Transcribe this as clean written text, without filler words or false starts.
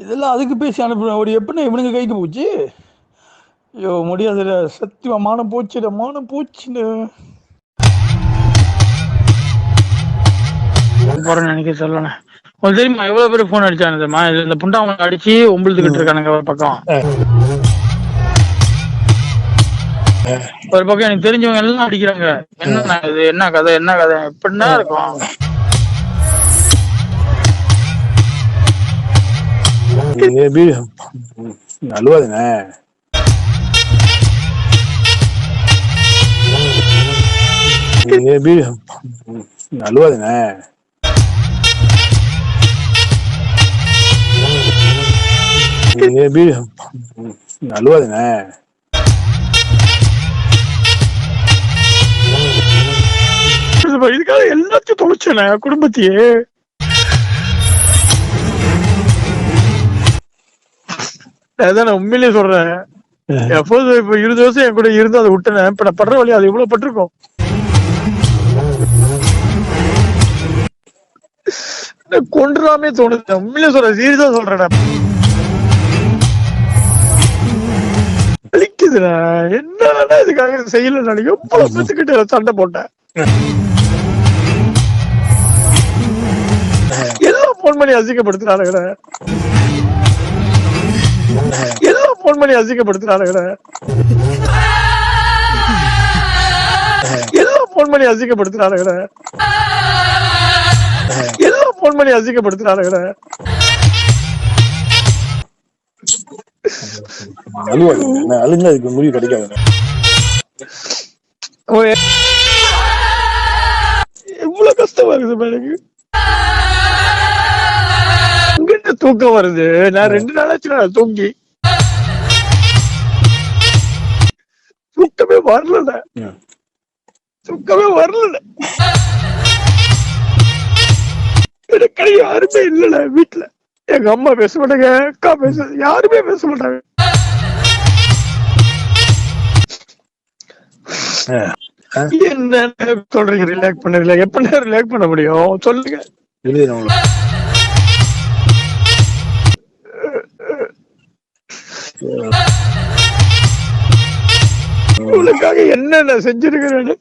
இதெல்லாம் அதுக்கு பேசி அனுப்புறேன். ஒரு எப்படின்னா இவனுங்க கைக்கு போச்சு. ஐயோ முடியாதுல, சத்தியமா மானம் போச்சுட, மானம் போச்சுன்னு போறேன்னு நினைக்க சொல்லணே. உங்களுக்கு தெரியுமா எவ்வளவு பேர் போன் அடிச்சானுமா? இந்த புண்டா அவங்க அடிச்சு ஒம்பளுத்துக்கிட்டு இருக்கானுங்க. ஒரு பக்கம் எனக்கு தெரிஞ்சவங்க எல்லாம் அடிக்கிறாங்க. என்ன இது, என்ன கதை, என்ன கதை, எப்படின்னா இருக்கும். அழுவாதுங்க. அழுவாதுங்க. அழுவாதுங்க. இதுக்காக எல்லாத்தையும் தொலைச்சேன குடும்பத்தையே. அதான் நான் உண்மையிலேயே சொல்றேன். எப்போது இப்ப 20 வருஷம் என் கூட இருந்து அதை விட்டுனேன். இப்ப நான் படுற வழி அது எவ்வளவு பட்டிருக்கும். கொண்டுலாமே தோணுது. உண்மையிலே சொல்றேன், சீரியஸா சொல்றேன். அழிக்குதுண்ணா. என்ன இதுக்காக செய்யல. நான் எவ்வளவு பேத்துக்கிட்ட சண்டை போட்டேன். எல்லாம் போன் பண்ணி அசிங்கப்படுத்தினானுங்க. எல்லாம் போன் பண்ணி அசிங்கப்படுத்தினானுங்க. எல்லாம் போன் பண்ணி அசிங்கப்படுத்தினானுங்க. எல்லாம் போன் பண்ணி அசிங்கப்படுத்தினானுங்க. அழுங்க அதுக்கு முடிவு கிடைக்காது. எவ்வளவு கஷ்டமா இருக்குது எனக்கு. தூக்கம் வருது. நான் 2 நாளாச்சு நான் தூங்கி. தூக்கமே வரல. தூக்கமே வரல. எனக்கு யாருமே இல்ல வீட்டுல. எங்க அம்மா பேச மாட்டாங்க, அக்கா பேச, யாருமே பேச மாட்டாங்க. என்ன சொல்றீங்க? ரிலாக்ஸ் பண்ண, எப்ப ரிலாக்ஸ் பண்ண முடியும் சொல்லுங்க. உங்களுக்காக என்ன செஞ்சிருக்கிறேன்னு